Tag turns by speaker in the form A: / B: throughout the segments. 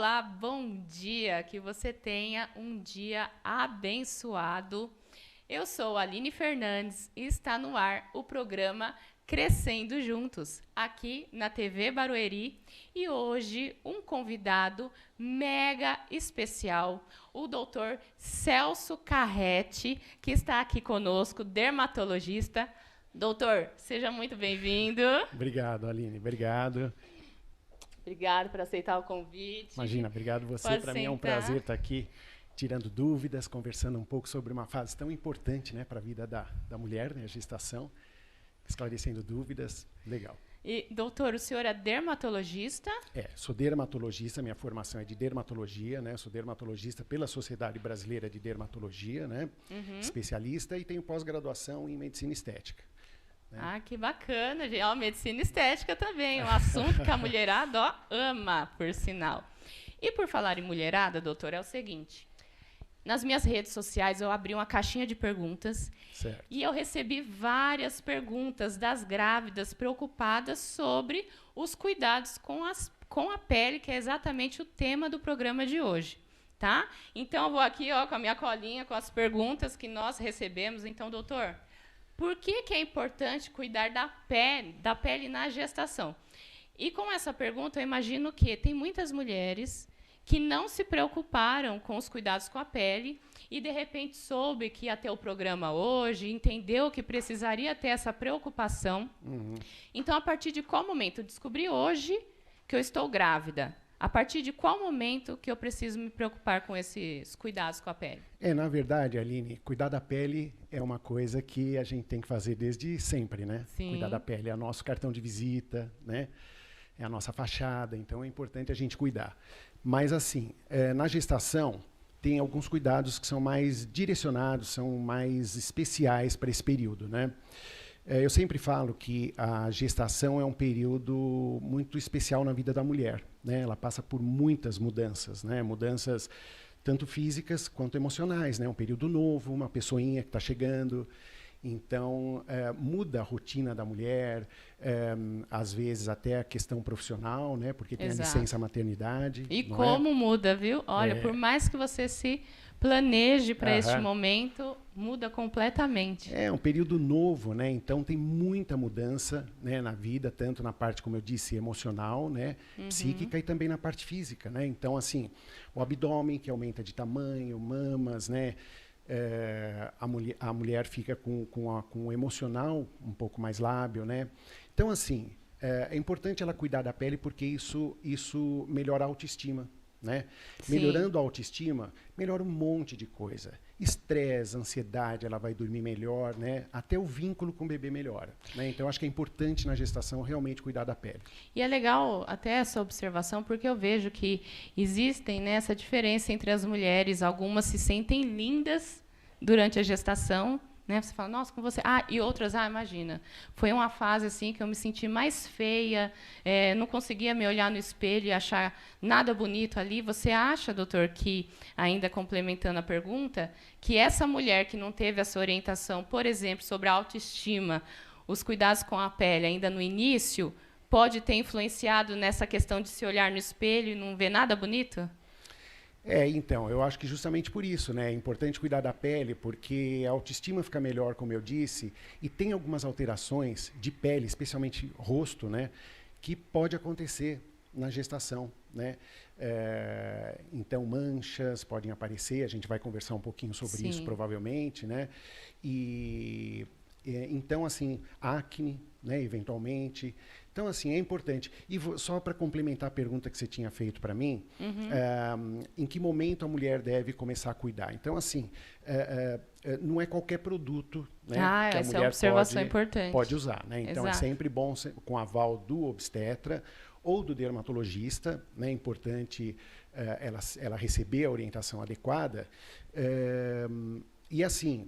A: Olá, bom dia, que você tenha um dia abençoado. Eu sou a Aline Fernandes e está no ar o programa Crescendo Juntos, aqui na TV Barueri. E hoje um convidado mega especial, o Dr. Celso Carretti, que está aqui conosco, dermatologista. Doutor, seja muito bem-vindo.
B: Obrigado, Aline, obrigado.
A: Obrigado por aceitar o convite.
B: Imagina, obrigado você. Para mim é um prazer estar aqui tirando dúvidas, conversando um pouco sobre uma fase tão importante, né, para a vida da mulher, né, a gestação, esclarecendo dúvidas. Legal.
A: E, doutor, o senhor é dermatologista?
B: Sou dermatologista, minha formação é de dermatologia, né? Sou dermatologista pela Sociedade Brasileira de Dermatologia, né? Especialista, e tenho pós-graduação em medicina estética.
A: Ah, que bacana, gente. Ó, medicina estética também, um assunto que a mulherada ama, por sinal. E por falar em mulherada, doutor, é o seguinte. Nas minhas redes sociais, eu abri uma caixinha de perguntas.
B: Certo.
A: E eu recebi várias perguntas das grávidas preocupadas sobre os cuidados com a pele, que é exatamente o tema do programa de hoje. Tá? Então, eu vou aqui com a minha colinha, com as perguntas que nós recebemos. Então, doutor, por que é importante cuidar da pele na gestação? E com essa pergunta, eu imagino que tem muitas mulheres que não se preocuparam com os cuidados com a pele e, de repente, soube que ia ter o programa hoje, entendeu que precisaria ter essa preocupação. Então, a partir de qual momento? Eu descobri hoje que eu estou grávida. A partir de qual momento que eu preciso me preocupar com esses cuidados com a pele?
B: Na verdade, Aline, cuidar da pele é uma coisa que a gente tem que fazer desde sempre, né?
A: Sim.
B: Cuidar da pele é o nosso cartão de visita, né? É a nossa fachada, então é importante a gente cuidar. Mas, assim, na gestação, tem alguns cuidados que são mais direcionados, são mais especiais para esse período, né? Eu sempre falo que a gestação é um período muito especial na vida da mulher, né? Ela passa por muitas mudanças, né? Mudanças tanto físicas quanto emocionais, né? Um período novo, uma pessoinha que está chegando. Então, muda a rotina da mulher, às vezes até a questão profissional, né? Porque tem
A: Exato.
B: a licença maternidade.
A: E
B: não
A: como muda, viu? Olha, por mais que você se planeje para este momento, muda completamente.
B: É um período novo, né? Então tem muita mudança, né, na vida, tanto na parte, como eu disse, emocional, né, psíquica, e também na parte física, né? Então, assim, o abdômen que aumenta de tamanho, mamas, né? A mulher fica com o emocional um pouco mais lábil, né? Então, assim, é importante ela cuidar da pele porque isso melhora a autoestima, né?
A: Sim.
B: Melhorando a autoestima, melhora um monte de coisa. Estresse, ansiedade, ela vai dormir melhor, né? Até o vínculo com o bebê melhora, né? Então, acho que é importante na gestação realmente cuidar da pele.
A: E é legal até essa observação, porque eu vejo que existem, né, essa diferença entre as mulheres. Algumas se sentem lindas durante a gestação, né? Você fala, nossa, com você. E outras, imagina. Foi uma fase assim que eu me senti mais feia, não conseguia me olhar no espelho e achar nada bonito ali. Você acha, doutor, que, ainda complementando a pergunta, que essa mulher que não teve essa orientação, por exemplo, sobre a autoestima, os cuidados com a pele ainda no início, pode ter influenciado nessa questão de se olhar no espelho e não ver nada bonito?
B: Então, eu acho que justamente por isso, né? É importante cuidar da pele, porque a autoestima fica melhor, como eu disse, e tem algumas alterações de pele, especialmente rosto, né? Que pode acontecer na gestação, né? Então, manchas podem aparecer, a gente vai conversar um pouquinho sobre isso, provavelmente, né? Então, assim, acne, né, eventualmente. Então, assim, é importante. E só para complementar a pergunta que você tinha feito para mim, em que momento a mulher deve começar a cuidar? Então, assim, não é qualquer produto, né, que a
A: essa
B: mulher
A: é uma observação importante.
B: pode usar, né? Então,
A: Exato.
B: é sempre bom, com aval do obstetra ou do dermatologista, né? É importante ela receber a orientação adequada. E, assim,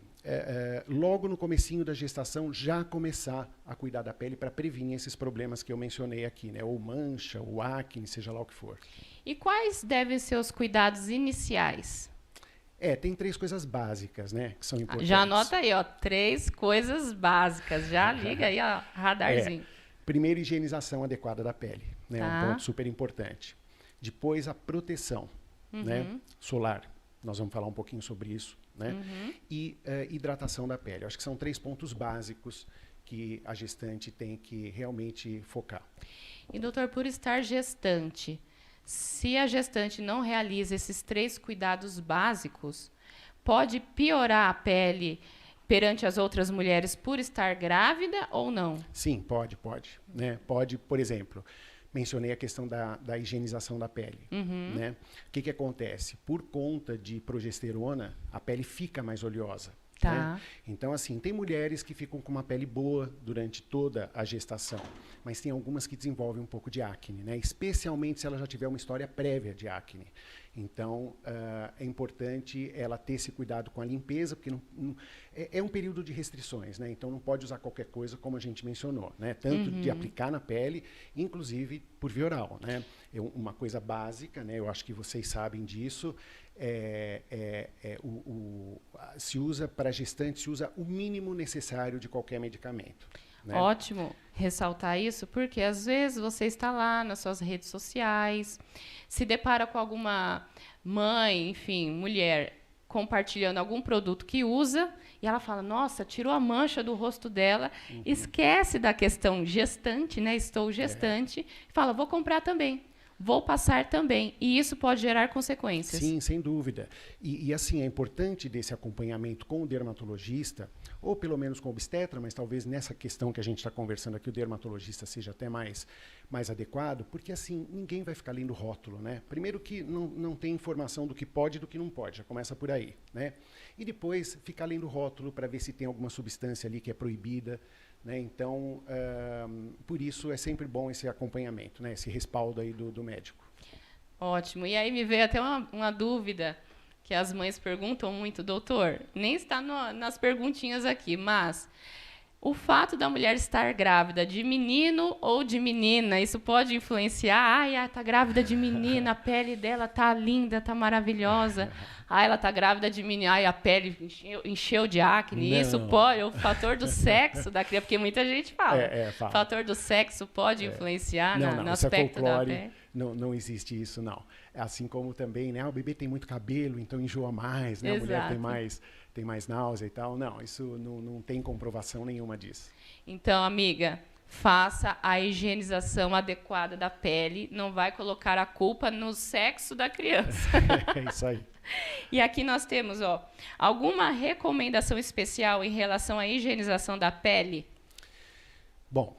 B: logo no comecinho da gestação, já começar a cuidar da pele para prevenir esses problemas que eu mencionei aqui, né? Ou mancha, ou acne, seja lá o que for.
A: E quais devem ser os cuidados iniciais?
B: Tem 3 coisas básicas, né? Que são importantes.
A: Já anota aí, 3 coisas básicas. Já liga aí, radarzinho.
B: Primeiro, higienização adequada da pele, né?
A: Tá.
B: Um ponto super importante. Depois, a proteção, né, solar. Nós vamos falar um pouquinho sobre isso, né? E hidratação da pele. Eu acho que são 3 pontos básicos que a gestante tem que realmente focar.
A: E, doutor, por estar gestante, se a gestante não realiza esses 3 cuidados básicos, pode piorar a pele perante as outras mulheres por estar grávida ou não?
B: Sim, pode, né? Pode, por exemplo, mencionei a questão da higienização da pele, né? O que acontece? Por conta de progesterona, a pele fica mais oleosa.
A: Tá.
B: Né? Então, assim, tem mulheres que ficam com uma pele boa durante toda a gestação, mas tem algumas que desenvolvem um pouco de acne, né? Especialmente se ela já tiver uma história prévia de acne. Então, é importante ela ter esse cuidado com a limpeza, porque é um período de restrições, né? Então, não pode usar qualquer coisa, como a gente mencionou, né? Tanto de aplicar na pele, inclusive por via oral, né? Uma coisa básica, né? Eu acho que vocês sabem disso, se usa para gestante, se usa o mínimo necessário de qualquer medicamento. Né?
A: Ótimo ressaltar isso, porque às vezes você está lá nas suas redes sociais, se depara com alguma mãe, enfim, mulher, compartilhando algum produto que usa, e ela fala, nossa, tirou a mancha do rosto dela, esquece da questão gestante, né? Estou gestante, e fala, vou comprar também. Vou passar também. E isso pode gerar consequências.
B: Sim, sem dúvida. E assim, é importante desse acompanhamento com o dermatologista, ou pelo menos com o obstetra, mas talvez nessa questão que a gente está conversando aqui, o dermatologista seja até mais adequado, porque assim, ninguém vai ficar lendo rótulo, né? Primeiro que não tem informação do que pode e do que não pode, já começa por aí, né? E depois ficar lendo rótulo para ver se tem alguma substância ali que é proibida, né? Então, por isso é sempre bom esse acompanhamento, né? Esse respaldo aí do médico.
A: Ótimo. E aí me veio até uma dúvida que as mães perguntam muito, doutor, nem está nas perguntinhas aqui, mas o fato da mulher estar grávida de menino ou de menina, isso pode influenciar? Ai, ela está grávida de menina, a pele dela está linda, está maravilhosa. Ai, ela está grávida de menina, ai, a pele encheu de acne.
B: Não.
A: Isso pode, o fator do sexo da criança, porque muita gente fala.
B: Fala.
A: O fator do sexo pode influenciar no aspecto da pele?
B: Não existe isso, não. Assim como também, né? O bebê tem muito cabelo, então enjoa mais, né?
A: Exato.
B: A mulher tem mais náusea e tal. Não, isso não tem comprovação nenhuma disso.
A: Então, amiga, faça a higienização adequada da pele. Não vai colocar a culpa no sexo da criança.
B: É isso aí.
A: E aqui nós temos, alguma recomendação especial em relação à higienização da pele?
B: Bom,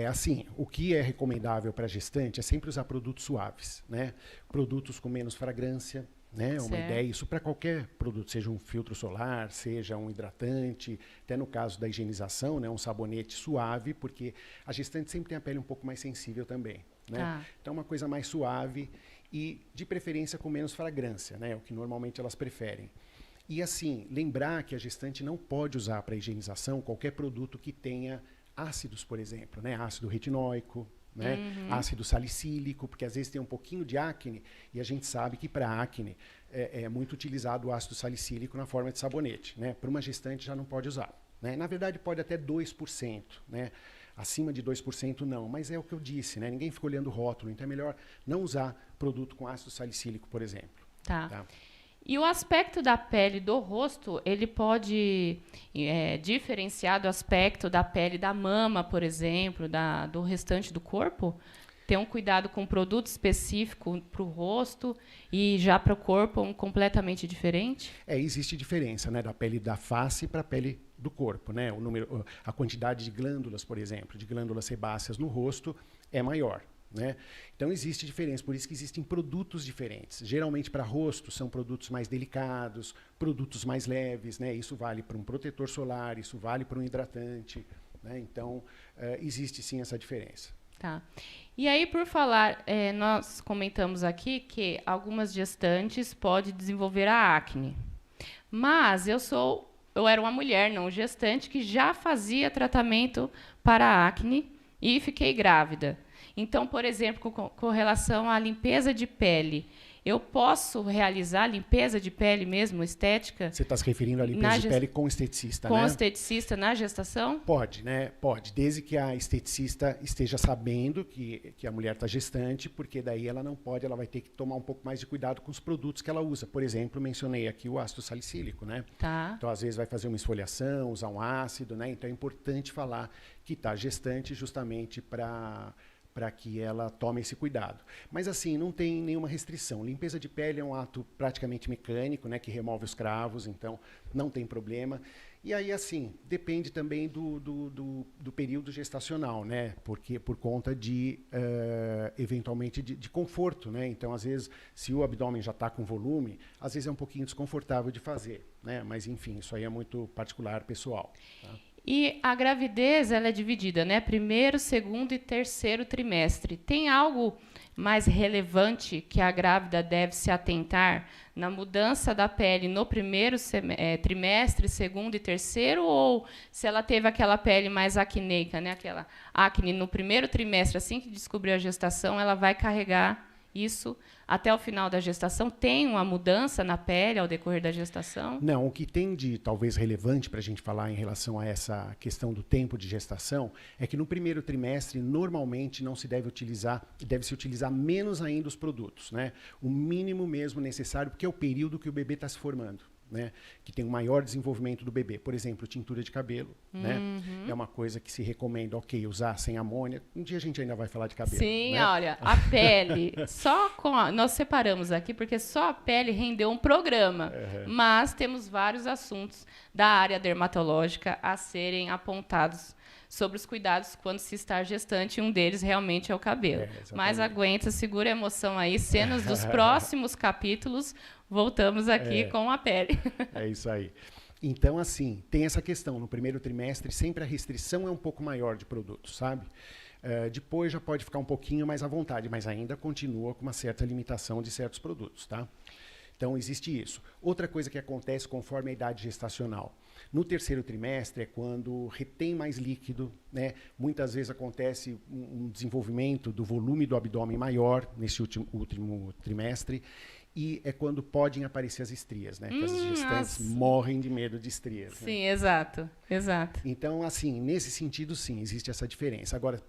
B: assim, o que é recomendável para gestante é sempre usar produtos suaves, né? Produtos com menos fragrância, né? Uma ideia, isso para qualquer produto, seja um filtro solar, seja um hidratante, até no caso da higienização, né? Um sabonete suave, porque a gestante sempre tem a pele um pouco mais sensível também, né? Então, uma coisa mais suave e, de preferência, com menos fragrância, né? O que normalmente elas preferem. E, assim, lembrar que a gestante não pode usar para higienização qualquer produto que tenha ácidos, por exemplo, né? Ácido retinóico, né? Ácido salicílico, porque às vezes tem um pouquinho de acne e a gente sabe que para acne é muito utilizado o ácido salicílico na forma de sabonete, né? Para uma gestante já não pode usar, né? Na verdade pode até 2%, né? Acima de 2% não, mas é o que eu disse, né? Ninguém fica olhando o rótulo, então é melhor não usar produto com ácido salicílico, por exemplo.
A: Tá. E o aspecto da pele do rosto, ele pode diferenciar do aspecto da pele da mama, por exemplo, do restante do corpo? Ter um cuidado com um produto específico para o rosto e já para o corpo completamente diferente? Existe
B: diferença, né, da pele da face para a pele do corpo, né? A quantidade de glândulas, por exemplo, de glândulas sebáceas no rosto é maior, né? Então existe diferença, por isso que existem produtos diferentes. Geralmente para rosto são produtos mais delicados, produtos mais leves, né? Isso vale para um protetor solar, isso vale para um hidratante, né? Então existe sim essa diferença.
A: Tá. E aí, por falar, nós comentamos aqui que algumas gestantes podem desenvolver a acne. Mas eu era uma mulher não gestante que já fazia tratamento para a acne e fiquei grávida. Então, por exemplo, com relação à limpeza de pele, eu posso realizar limpeza de pele mesmo, estética?
B: Você está se referindo à limpeza de pele com esteticista, né?
A: Com esteticista na gestação?
B: Pode, né? Pode, desde que a esteticista esteja sabendo que a mulher está gestante, porque daí ela não pode, ela vai ter que tomar um pouco mais de cuidado com os produtos que ela usa. Por exemplo, mencionei aqui o ácido salicílico, né?
A: Tá.
B: Então, às vezes, vai fazer uma esfoliação, usar um ácido, né? Então, é importante falar que está gestante justamente para que ela tome esse cuidado. Mas, assim, não tem nenhuma restrição. Limpeza de pele é um ato praticamente mecânico, né, que remove os cravos, então não tem problema. E aí, assim, depende também do período gestacional, né, porque por conta de, eventualmente, de conforto, né. Então, às vezes, se o abdômen já está com volume, às vezes é um pouquinho desconfortável de fazer, né, mas, enfim, isso aí é muito particular, pessoal. Tá?
A: E a gravidez, ela é dividida, né? Primeiro, segundo e terceiro trimestre. Tem algo mais relevante que a grávida deve se atentar na mudança da pele no primeiro trimestre, segundo e terceiro? Ou se ela teve aquela pele mais acneica, né? Aquela acne no primeiro trimestre, assim que descobriu a gestação, ela vai carregar isso até o final da gestação? Tem uma mudança na pele ao decorrer da gestação?
B: Não, o que tem de talvez relevante para a gente falar em relação a essa questão do tempo de gestação é que no primeiro trimestre normalmente não se deve utilizar, deve-se utilizar menos ainda os produtos, né? O mínimo mesmo necessário, porque é o período que o bebê está se formando. Né, que tem um maior desenvolvimento do bebê. Por exemplo, tintura de cabelo. Né, é uma coisa que se recomenda, usar sem amônia. Um dia a gente ainda vai falar de cabelo.
A: Sim,
B: né?
A: Olha, a pele, nós separamos aqui, porque só a pele rendeu um programa. Mas temos vários assuntos da área dermatológica a serem apontados sobre os cuidados quando se está gestante, um deles realmente é o cabelo. Mas aguenta, segura a emoção aí, cenas dos próximos capítulos, voltamos aqui com a pele.
B: É isso aí. Então, assim, tem essa questão, no primeiro trimestre sempre a restrição é um pouco maior de produtos, sabe? Depois já pode ficar um pouquinho mais à vontade, mas ainda continua com uma certa limitação de certos produtos, tá? Então, existe isso. Outra coisa que acontece conforme a idade gestacional. No terceiro trimestre é quando retém mais líquido, né? Muitas vezes acontece um desenvolvimento do volume do abdômen maior nesse último trimestre e é quando podem aparecer as estrias, né? Que as gestantes morrem de medo de estrias.
A: Sim,
B: né?
A: Exato.
B: Então, assim, nesse sentido, sim, existe essa diferença. Agora,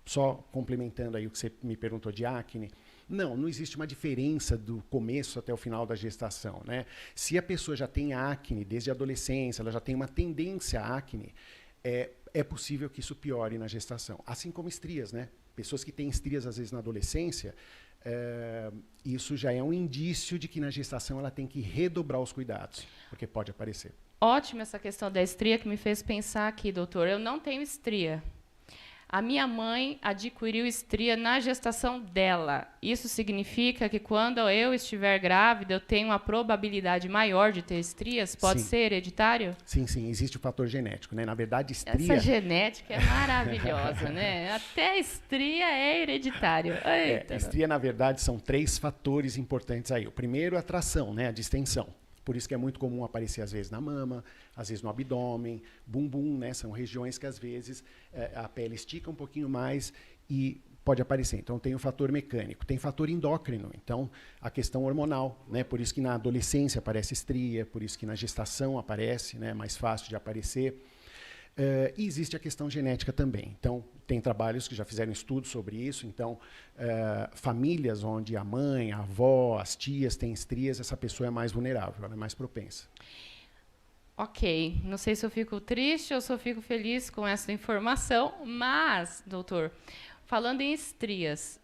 B: só complementando aí o que você me perguntou de acne, não existe uma diferença do começo até o final da gestação, né? Se a pessoa já tem acne desde a adolescência, ela já tem uma tendência à acne, é possível que isso piore na gestação. Assim como estrias, né? Pessoas que têm estrias, às vezes, na adolescência, isso já é um indício de que na gestação ela tem que redobrar os cuidados, porque pode aparecer.
A: Ótima essa questão da estria que me fez pensar aqui, doutor. Eu não tenho estria. A minha mãe adquiriu estria na gestação dela. Isso significa que quando eu estiver grávida, eu tenho uma probabilidade maior de ter estrias? Pode ser hereditário?
B: Sim, existe o fator genético, né? Na verdade, estria...
A: Essa genética é maravilhosa, né? Até estria é hereditário.
B: Estria, na verdade, são 3 fatores importantes aí. O primeiro é a tração, né? A distensão. Por isso que é muito comum aparecer, às vezes, na mama, às vezes no abdômen, bumbum, né? São regiões que, às vezes, a pele estica um pouquinho mais e pode aparecer. Então, tem o fator mecânico. Tem fator endócrino, então, a questão hormonal, né? Por isso que na adolescência aparece estria, por isso que na gestação aparece, né? Mais fácil de aparecer. E existe a questão genética também. Então, tem trabalhos que já fizeram estudos sobre isso. Então, famílias onde a mãe, a avó, as tias têm estrias, essa pessoa é mais vulnerável, ela é mais propensa.
A: Ok. Não sei se eu fico triste ou se eu fico feliz com essa informação, mas, doutor, falando em estrias,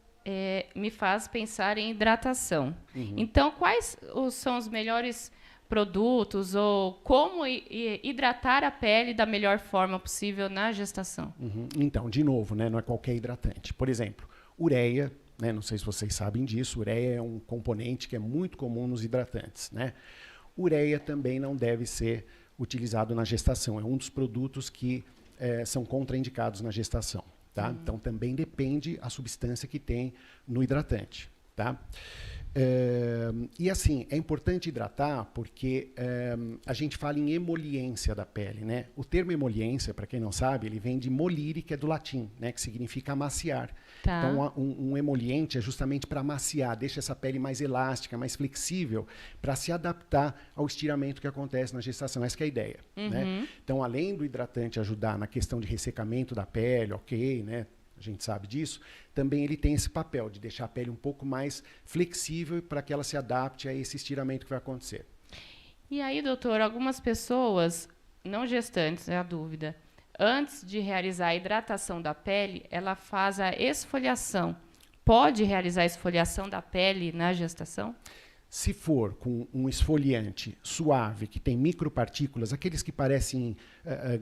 A: me faz pensar em hidratação. Então, quais são os melhores produtos ou como hidratar a pele da melhor forma possível na gestação?
B: Então, de novo, né, não é qualquer hidratante. Por exemplo, ureia, né, não sei se vocês sabem disso, ureia é um componente que é muito comum nos hidratantes, né? Ureia também não deve ser utilizado na gestação, é um dos produtos que são contraindicados na gestação, tá? Então, também depende a substância que tem no hidratante, tá? E assim, é importante hidratar porque a gente fala em emoliência da pele, né? O termo emoliência, para quem não sabe, ele vem de molire, que é do latim, né? Que significa amaciar.
A: Tá.
B: Então, um emoliente é justamente para amaciar, deixa essa pele mais elástica, mais flexível, para se adaptar ao estiramento que acontece na gestação. Essa que é a ideia. Né? Então, além do hidratante ajudar na questão de ressecamento da pele, ok, né? A gente sabe disso, também ele tem esse papel de deixar a pele um pouco mais flexível para que ela se adapte a esse estiramento que vai acontecer.
A: E aí, doutor, algumas pessoas, não gestantes, é a dúvida, antes de realizar a hidratação da pele, ela faz a esfoliação. Pode realizar a esfoliação da pele na gestação?
B: Se for com um esfoliante suave, que tem micropartículas, aqueles que parecem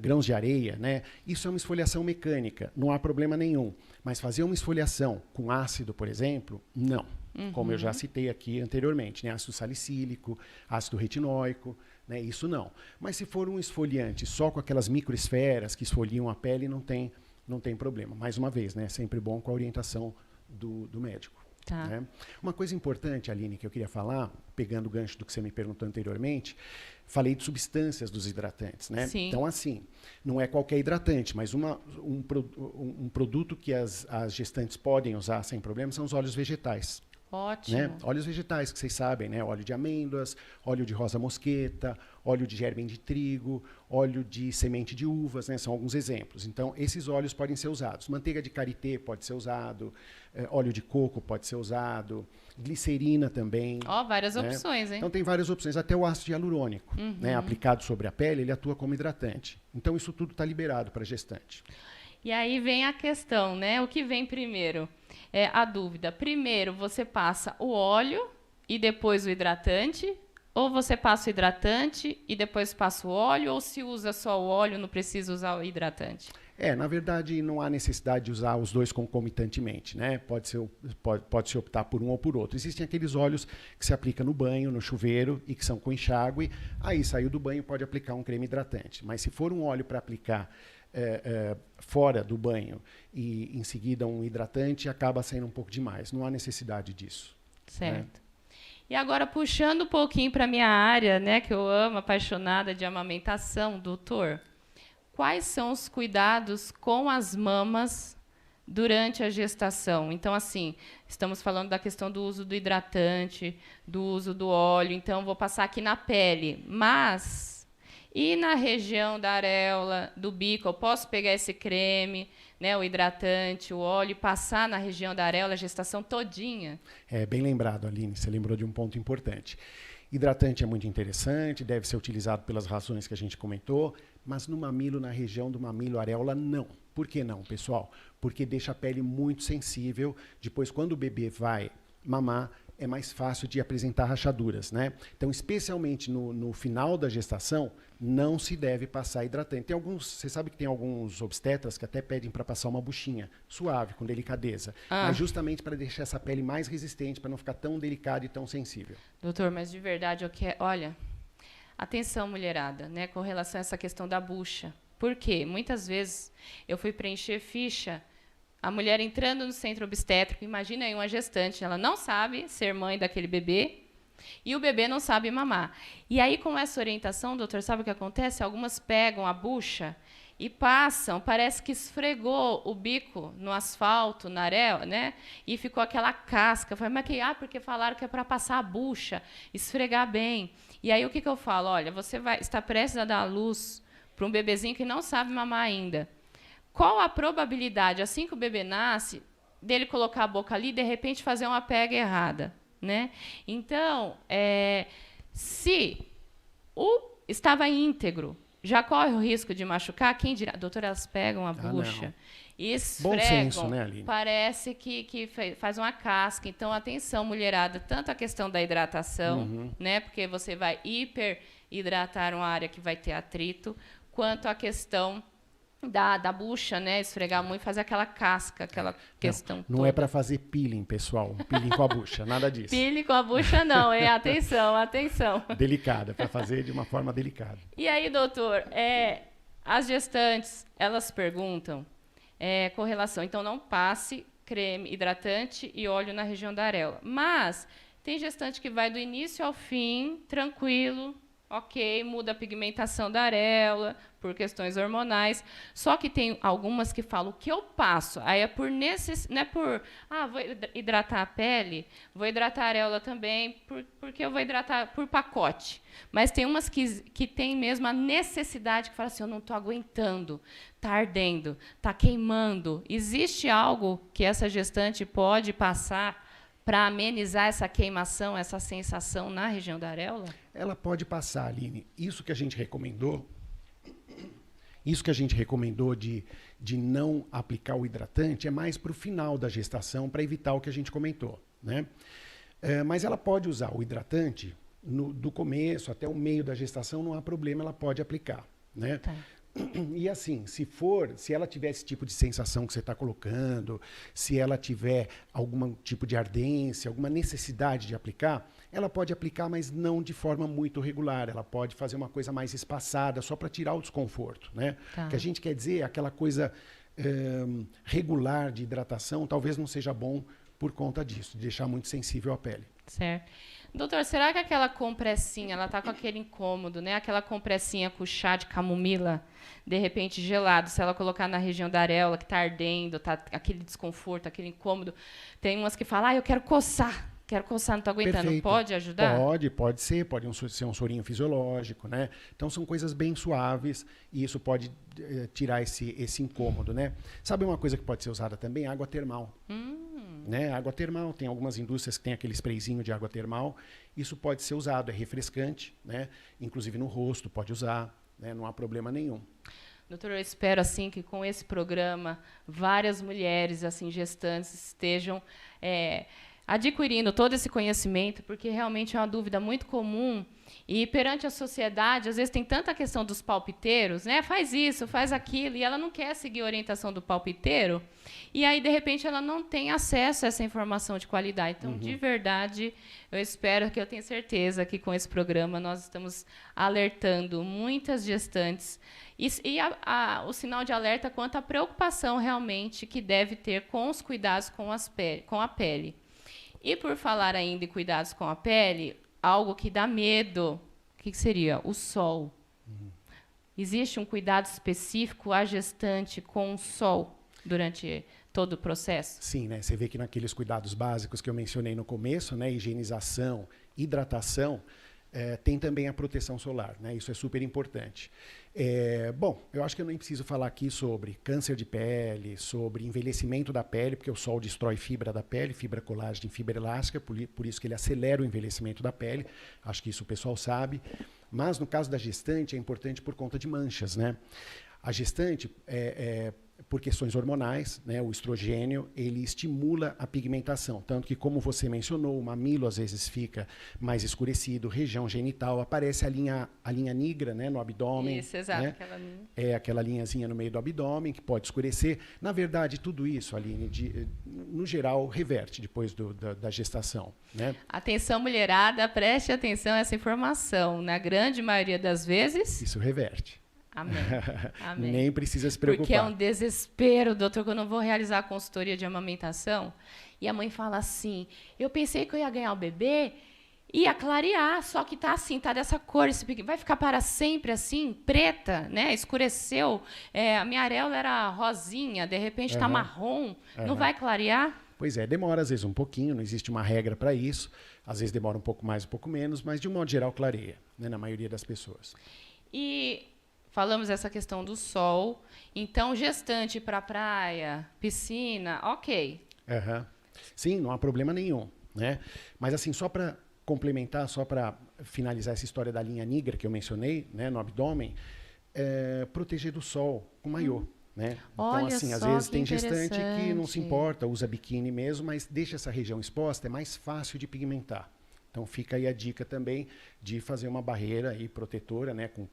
B: grãos de areia, né? Isso é uma esfoliação mecânica, não há problema nenhum. Mas fazer uma esfoliação com ácido, por exemplo, não. Como eu já citei aqui anteriormente, né? Ácido salicílico, ácido retinóico, né? Isso não. Mas se for um esfoliante só com aquelas microesferas que esfoliam a pele, não tem problema. Mais uma vez, né? Sempre bom com a orientação do médico.
A: Tá.
B: Né? Uma coisa importante, Aline, que eu queria falar, pegando o gancho do que você me perguntou anteriormente, falei de substâncias dos hidratantes. Né?
A: Sim.
B: Então, assim, não é qualquer hidratante, mas um produto que as gestantes podem usar sem problema são os óleos vegetais.
A: Ótimo.
B: Né? Óleos vegetais, que vocês sabem, né? Óleo de amêndoas, óleo de rosa mosqueta, óleo de germen de trigo, óleo de semente de uvas, né? São alguns exemplos. Então, esses óleos podem ser usados. Manteiga de karité pode ser usado, óleo de coco pode ser usado, glicerina também.
A: Várias
B: né?
A: opções, hein?
B: Então, tem várias opções. Até o ácido hialurônico, né? Aplicado sobre a pele, ele atua como hidratante. Então, isso tudo está liberado para a gestante.
A: E aí vem a questão, né? O que vem primeiro? A dúvida. Primeiro, você passa o óleo e depois o hidratante? Ou você passa o hidratante e depois passa o óleo? Ou se usa só o óleo, não precisa usar o hidratante?
B: Na verdade, não há necessidade de usar os dois concomitantemente, né? Pode-se optar por um ou por outro. Existem aqueles óleos que se aplicam no banho, no chuveiro, e que são com enxágue. Aí, saiu do banho, pode aplicar um creme hidratante. Mas se for um óleo para aplicar fora do banho e em seguida um hidratante, acaba sendo um pouco demais. Não há necessidade disso.
A: Certo.
B: Né?
A: E agora, puxando um pouquinho para a minha área, né, que eu amo, apaixonada de amamentação, doutor, quais são os cuidados com as mamas durante a gestação? Então, assim, estamos falando da questão do uso do hidratante, do uso do óleo, então vou passar aqui na pele, mas... E na região da areola, do bico, eu posso pegar esse creme, né, o hidratante, o óleo, e passar na região da areola a gestação todinha?
B: Bem lembrado, Aline, você lembrou de um ponto importante. Hidratante é muito interessante, deve ser utilizado pelas razões que a gente comentou, mas no mamilo, na região do mamilo, areola, não. Por que não, pessoal? Porque deixa a pele muito sensível. Depois, quando o bebê vai mamar, é mais fácil de apresentar rachaduras, né? Então, especialmente no final da gestação, não se deve passar hidratante. Você sabe que tem alguns obstetras que até pedem para passar uma buchinha suave, com delicadeza, mas justamente para deixar essa pele mais resistente, para não ficar tão delicada e tão sensível.
A: Doutor, mas de verdade, olha, atenção, mulherada, né, com relação a essa questão da bucha. Por quê? Muitas vezes eu fui preencher ficha, a mulher entrando no centro obstétrico, imagina aí uma gestante, ela não sabe ser mãe daquele bebê e o bebê não sabe mamar. E aí, com essa orientação, doutor, sabe o que acontece? Algumas pegam a bucha e passam, parece que esfregou o bico no asfalto, na areia, né? E ficou aquela casca. Falei, mas porque falaram que é para passar a bucha, esfregar bem. E aí, o que eu falo? Olha, você está prestes a dar à luz para um bebezinho que não sabe mamar ainda. Qual a probabilidade, assim que o bebê nasce, dele colocar a boca ali e, de repente, fazer uma pega errada? Né? Então, se estava íntegro, já corre o risco de machucar? Quem dirá? Doutora, elas pegam a bucha e esfregam.
B: Bom senso, né, Aline?
A: Parece que faz uma casca. Então, atenção, mulherada, tanto a questão da hidratação, né? Porque você vai hiperidratar uma área que vai ter atrito, quanto a questão da bucha, né? Esfregar muito e fazer aquela casca, aquela questão
B: não
A: toda.
B: É para fazer peeling, pessoal. Peeling com a bucha, nada disso.
A: Peeling com a bucha não, hein? Atenção, atenção.
B: Delicada, para fazer de uma forma delicada.
A: E aí, doutor, as gestantes, elas perguntam com relação, então não passe creme hidratante e óleo na região da areola. Mas tem gestante que vai do início ao fim, tranquilo, ok, muda a pigmentação da areola, por questões hormonais. Só que tem algumas que falam, o que eu passo? Aí é por não é por, vou hidratar a pele, vou hidratar a areola também, porque eu vou hidratar por pacote. Mas tem umas que tem mesmo a necessidade, que fala assim, eu não estou aguentando, está ardendo, está queimando. Existe algo que essa gestante pode passar para amenizar essa queimação, essa sensação na região da areola?
B: Ela pode passar, Aline. Isso que a gente recomendou de não aplicar o hidratante é mais para o final da gestação, para evitar o que a gente comentou, né? Mas ela pode usar o hidratante do começo até o meio da gestação, não há problema, ela pode aplicar, né?
A: Tá.
B: E assim, se ela tiver esse tipo de sensação que você está colocando, se ela tiver algum tipo de ardência, alguma necessidade de aplicar, ela pode aplicar, mas não de forma muito regular. Ela pode fazer uma coisa mais espaçada, só para tirar o desconforto, né?
A: Tá.
B: O que a gente quer dizer, aquela coisa regular de hidratação, talvez não seja bom por conta disso, de deixar muito sensível a pele.
A: Certo. Doutor, será que aquela compressinha, ela tá com aquele incômodo, né? Aquela compressinha com chá de camomila, de repente gelado, se ela colocar na região da areola, que tá ardendo, tá aquele desconforto, aquele incômodo. Tem umas que falam, eu quero coçar, não tô aguentando.
B: Perfeito.
A: Pode ajudar?
B: Pode ser ser um sorinho fisiológico, né? Então são coisas bem suaves e isso pode tirar esse incômodo, né? Sabe uma coisa que pode ser usada também? Água termal. Né? Água termal, tem algumas indústrias que tem aquele sprayzinho de água termal. Isso pode ser usado, é refrescante, né? Inclusive no rosto pode usar, né? Não há problema nenhum.
A: Doutor, eu espero assim que com esse programa várias mulheres assim gestantes estejam adquirindo todo esse conhecimento, porque realmente é uma dúvida muito comum. E perante a sociedade, às vezes tem tanta questão dos palpiteiros, né? Faz isso, faz aquilo, e ela não quer seguir a orientação do palpiteiro, e aí, de repente, ela não tem acesso a essa informação de qualidade. Então, de verdade, eu tenho certeza que com esse programa nós estamos alertando muitas gestantes e o sinal de alerta quanto à preocupação realmente que deve ter com os cuidados com a pele. E por falar ainda em cuidados com a pele, algo que dá medo, o que seria? O sol. Existe um cuidado específico à gestante com o sol durante todo o processo?
B: Sim, né? Você vê que naqueles cuidados básicos que eu mencionei no começo, né? Higienização, hidratação, tem também a proteção solar, né? Isso é super importante. Bom, eu acho que eu nem preciso falar aqui sobre câncer de pele, sobre envelhecimento da pele, porque o sol destrói fibra da pele, fibra colágena, fibra elástica, por isso que ele acelera o envelhecimento da pele. Acho que isso o pessoal sabe. Mas no caso da gestante é importante por conta de manchas, né? A gestante, por questões hormonais, né, o estrogênio, ele estimula a pigmentação. Tanto que, como você mencionou, o mamilo às vezes fica mais escurecido, região genital, aparece a linha negra, né, no abdômen.
A: Isso, exato.
B: Né?
A: Aquela linha.
B: É aquela linhazinha no meio do abdômen que pode escurecer. Na verdade, tudo isso, Aline, no geral, reverte depois da gestação. Né?
A: Atenção, mulherada, preste atenção a essa informação. Na grande maioria das vezes...
B: Isso reverte.
A: Amém. Amém.
B: Nem precisa se preocupar.
A: Porque é um desespero, doutor, quando eu vou realizar a consultoria de amamentação e a mãe fala assim, eu pensei que eu ia ganhar o bebê e ia clarear, só que tá assim, tá dessa cor, vai ficar para sempre assim, preta, né? Escureceu, a minha areola era rosinha, de repente tá marrom, não vai clarear?
B: Pois é, demora às vezes um pouquinho, não existe uma regra para isso, às vezes demora um pouco mais, um pouco menos, mas de um modo geral clareia, né, na maioria das pessoas.
A: E falamos essa questão do sol. Então, gestante para praia, piscina, ok.
B: Sim, não há problema nenhum, né? Mas assim, só para complementar, só para finalizar essa história da linha negra que eu mencionei, né, no abdômen, proteger do sol com maiô. Né? Então, assim, às vezes tem gestante que não se importa, usa biquíni mesmo, mas deixa essa região exposta, é mais fácil de pigmentar. Então, fica aí a dica também de fazer uma barreira aí protetora, né, com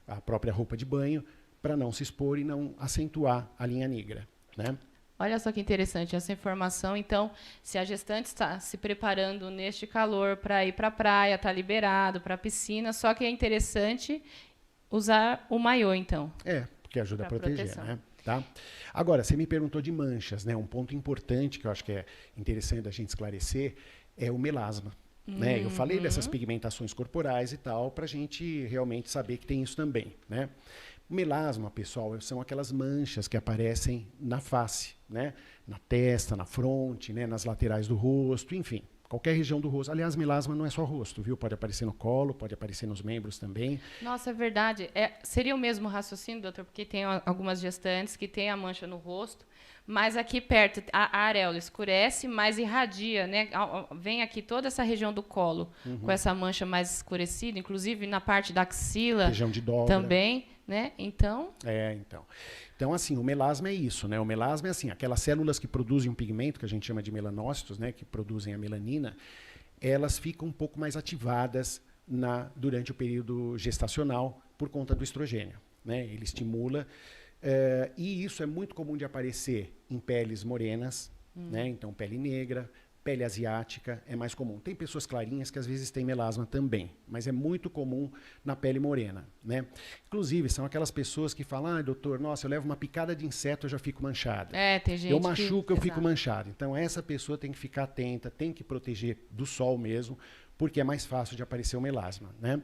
B: a própria roupa de banho, para não se expor e não acentuar a linha negra, né?
A: Olha só que interessante essa informação. Então, se a gestante está se preparando neste calor para ir para a praia, está liberado para a piscina, só que é interessante usar o maiô, então.
B: Porque ajuda a proteger, né? Tá? Agora, você me perguntou de manchas, né? Um ponto importante que eu acho que é interessante a gente esclarecer é o melasma. né? Eu falei dessas pigmentações corporais e tal, para a gente realmente saber que tem isso também, né? Melasma, pessoal, são aquelas manchas que aparecem na face, né? Na testa, na fronte, né? Nas laterais do rosto, enfim, qualquer região do rosto. Aliás, melasma não é só rosto, viu? Pode aparecer no colo, pode aparecer nos membros também.
A: Nossa, é verdade. Seria o mesmo raciocínio, doutor, porque tem algumas gestantes que têm a mancha no rosto, mas aqui perto a areola escurece, mas irradia, né? Vem aqui toda essa região do colo com essa mancha mais escurecida, inclusive na parte da axila.
B: Região de dobra.
A: Também, né? Então.
B: Então, assim, o melasma é isso, né? O melasma é assim, aquelas células que produzem um pigmento, que a gente chama de melanócitos, né? Que produzem a melanina, elas ficam um pouco mais ativadas durante o período gestacional por conta do estrogênio, né? Ele estimula. E isso é muito comum de aparecer em peles morenas, né? Então, pele negra, pele asiática é mais comum. Tem pessoas clarinhas que às vezes têm melasma também, mas é muito comum na pele morena, né? Inclusive, são aquelas pessoas que falam, doutor, nossa, eu levo uma picada de inseto, eu já fico manchada.
A: Tem gente
B: eu machuco, eu fico manchada. Então, essa pessoa tem que ficar atenta, tem que proteger do sol mesmo, porque é mais fácil de aparecer o melasma, né?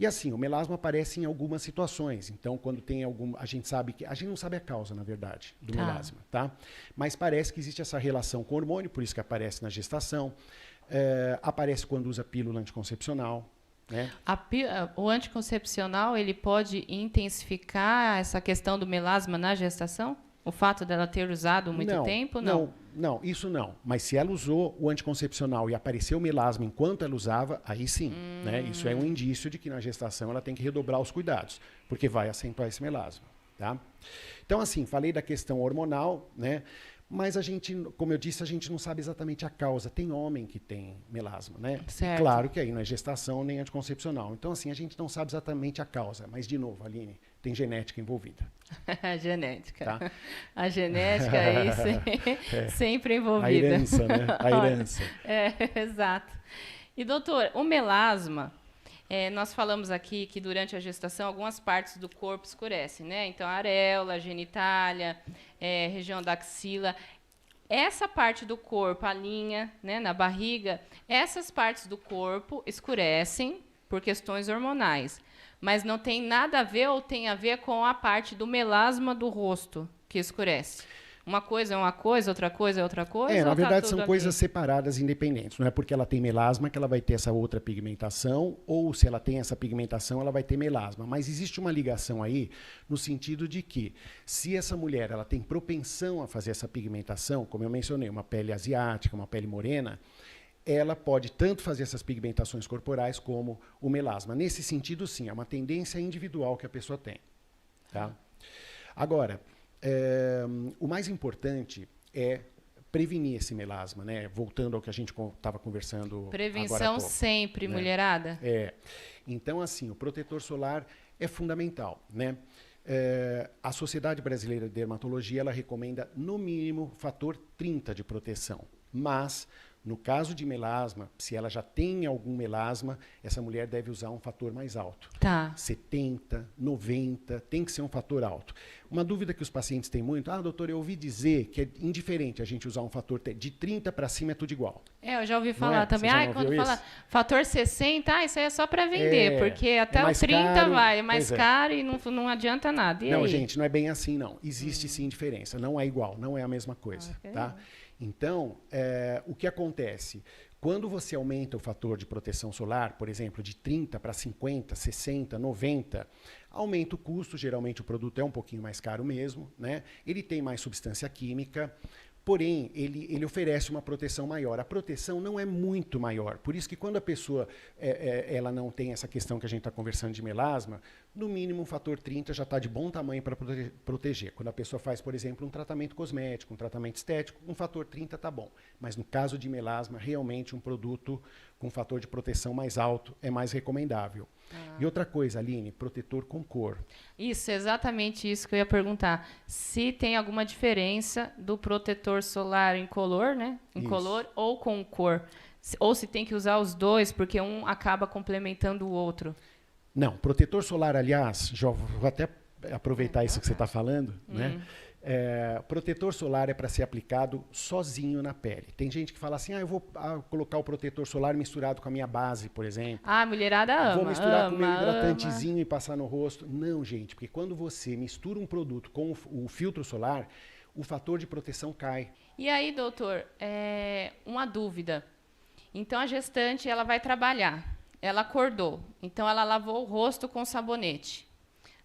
B: E assim, o melasma aparece em algumas situações. Então, quando tem a gente sabe que a gente não sabe a causa, na verdade, do melasma, tá? Mas parece que existe essa relação com o hormônio, por isso que aparece na gestação. Aparece quando usa pílula anticoncepcional, né?
A: O anticoncepcional, ele pode intensificar essa questão do melasma na gestação? O fato dela ter usado muito tempo?
B: Não, isso não. Mas se ela usou o anticoncepcional e apareceu melasma enquanto ela usava, aí sim. Né? Isso é um indício de que na gestação ela tem que redobrar os cuidados, porque vai acentuar esse melasma. Tá? Então, assim, falei da questão hormonal, né? Mas a gente, como eu disse, a gente não sabe exatamente a causa. Tem homem que tem melasma, né?
A: Certo.
B: E claro que aí não é gestação nem anticoncepcional. Então, assim, a gente não sabe exatamente a causa. Mas, de novo, Aline, tem genética envolvida.
A: A genética.
B: Tá?
A: A genética aí sempre envolvida.
B: A herança, né? A herança.
A: Exato. E, doutor, o melasma, nós falamos aqui que durante a gestação algumas partes do corpo escurecem, né? Então, a areola, a genitália, região da axila. Essa parte do corpo, a linha, né, na barriga, essas partes do corpo escurecem por questões hormonais. Mas não tem nada a ver ou tem a ver com a parte do melasma do rosto que escurece? Uma coisa é uma coisa, outra coisa é outra coisa?
B: Na verdade, são coisas separadas, independentes. Não é porque ela tem melasma que ela vai ter essa outra pigmentação, ou se ela tem essa pigmentação, ela vai ter melasma. Mas existe uma ligação aí, no sentido de que, se essa mulher ela tem propensão a fazer essa pigmentação, como eu mencionei, uma pele asiática, uma pele morena, ela pode tanto fazer essas pigmentações corporais como o melasma. Nesse sentido, sim, é uma tendência individual que a pessoa tem. Tá? Agora, o mais importante é prevenir esse melasma, né? Voltando ao que a gente estava conversando
A: Prevenção
B: agora há pouco,
A: sempre,
B: né?
A: Mulherada.
B: Então, assim, o protetor solar é fundamental, né? A Sociedade Brasileira de Dermatologia ela recomenda, no mínimo, fator 30 de proteção. Mas, no caso de melasma, se ela já tem algum melasma, essa mulher deve usar um fator mais alto.
A: Tá.
B: 70, 90, tem que ser um fator alto. Uma dúvida que os pacientes têm muito, doutor, eu ouvi dizer que é indiferente a gente usar um fator de 30 para cima é tudo igual.
A: Eu já ouvi falar também. Quando fala fator 60, isso aí é só para vender, porque até o 30
B: caro,
A: é mais caro e não adianta nada. E
B: não,
A: aí?
B: Gente, não é bem assim, não. Existe sim diferença, não é igual, não é a mesma coisa. Okay. Tá? Então, o que acontece? Quando você aumenta o fator de proteção solar, por exemplo, de 30 para 50, 60, 90, aumenta o custo, geralmente o produto é um pouquinho mais caro mesmo, né? Ele tem mais substância química, porém, ele oferece uma proteção maior. A proteção não é muito maior, por isso que quando a pessoa ela não tem essa questão que a gente está conversando de melasma, no mínimo um fator 30 já está de bom tamanho para proteger. Quando a pessoa faz, por exemplo, um tratamento cosmético, um tratamento estético, um fator 30 está bom. Mas no caso de melasma, realmente um produto com fator de proteção mais alto é mais recomendável. E outra coisa, Aline, protetor com cor.
A: Isso, exatamente isso que eu ia perguntar. Se tem alguma diferença do protetor solar incolor, né? Incolor ou com cor. Ou se tem que usar os dois, porque um acaba complementando o outro.
B: Não, protetor solar, aliás, já vou até aproveitar isso que você está falando, né? Protetor solar é para ser aplicado sozinho na pele. Tem gente que fala assim, eu vou colocar o protetor solar misturado com a minha base, por exemplo.
A: A mulherada ama.
B: Vou misturar com o meu hidratantezinho e passar no rosto. Não, gente, porque quando você mistura um produto com o filtro solar, o fator de proteção cai.
A: E aí, doutor, uma dúvida. Então, a gestante, ela vai trabalhar. Ela acordou. Então, ela lavou o rosto com sabonete.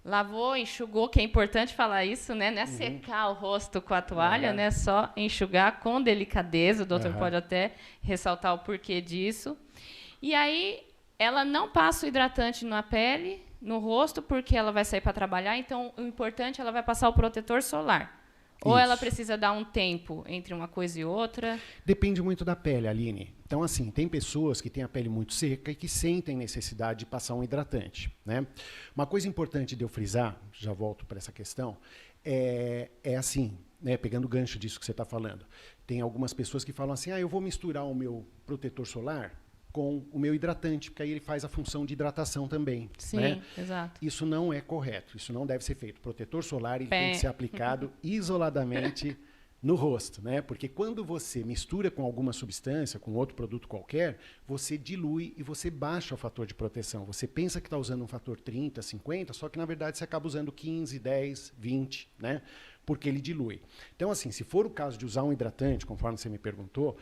A: Lavou, enxugou, que é importante falar isso, né? Não é secar o rosto com a toalha, né? Só enxugar com delicadeza. O doutor pode até ressaltar o porquê disso. E aí, ela não passa o hidratante na pele, no rosto, porque ela vai sair para trabalhar. Então, o importante, ela vai passar o protetor solar. Ou ela precisa dar um tempo entre uma coisa e outra?
B: Depende muito da pele, Aline. Então, assim, tem pessoas que têm a pele muito seca e que sentem necessidade de passar um hidratante, né? Uma coisa importante de eu frisar, já volto para essa questão, é assim, né, pegando o gancho disso que você está falando. Tem algumas pessoas que falam assim, eu vou misturar o meu protetor solar com o meu hidratante, porque aí ele faz a função de hidratação também.
A: Sim,
B: né?
A: Exato.
B: Isso não é correto, isso não deve ser feito. O protetor solar ele tem que ser aplicado isoladamente no rosto, né? Porque quando você mistura com alguma substância, com outro produto qualquer, você dilui e você baixa o fator de proteção. Você pensa que está usando um fator 30, 50, só que na verdade você acaba usando 15, 10, 20, né? Porque ele dilui. Então, assim, se for o caso de usar um hidratante, conforme você me perguntou,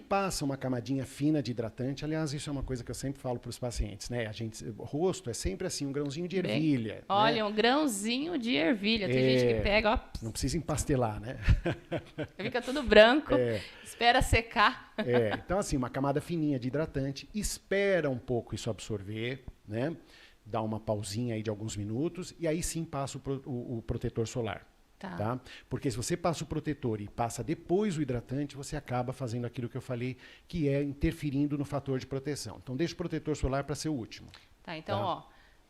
B: passa uma camadinha fina de hidratante. Aliás, isso é uma coisa que eu sempre falo para os pacientes, né? O rosto é sempre assim, um grãozinho de ervilha.
A: Olha, um grãozinho de ervilha. Tem gente que pega, ó.
B: Não precisa empastelar, né?
A: Fica tudo branco, espera secar.
B: Então, assim, uma camada fininha de hidratante, espera um pouco isso absorver, né? Dá uma pausinha aí de alguns minutos e aí sim passa o protetor solar. Tá? Porque se você passa o protetor e passa depois o hidratante, você acaba fazendo aquilo que eu falei, que é interferindo no fator de proteção. Então, deixa o protetor solar para ser o último.
A: Então, ó,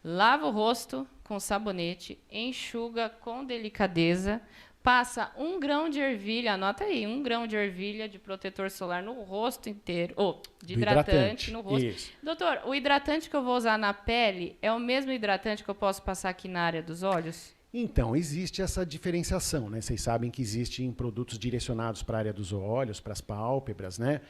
A: lava o rosto com sabonete, enxuga com delicadeza, passa 1 grão de ervilha, anota aí, 1 grão de ervilha de protetor solar no rosto inteiro, ou de hidratante no rosto.
B: Isso.
A: Doutor, o hidratante que eu vou usar na pele é o mesmo hidratante que eu posso passar aqui na área dos olhos?
B: Então, existe essa diferenciação, né? Vocês sabem que existem produtos direcionados para a área dos olhos, para as pálpebras, né?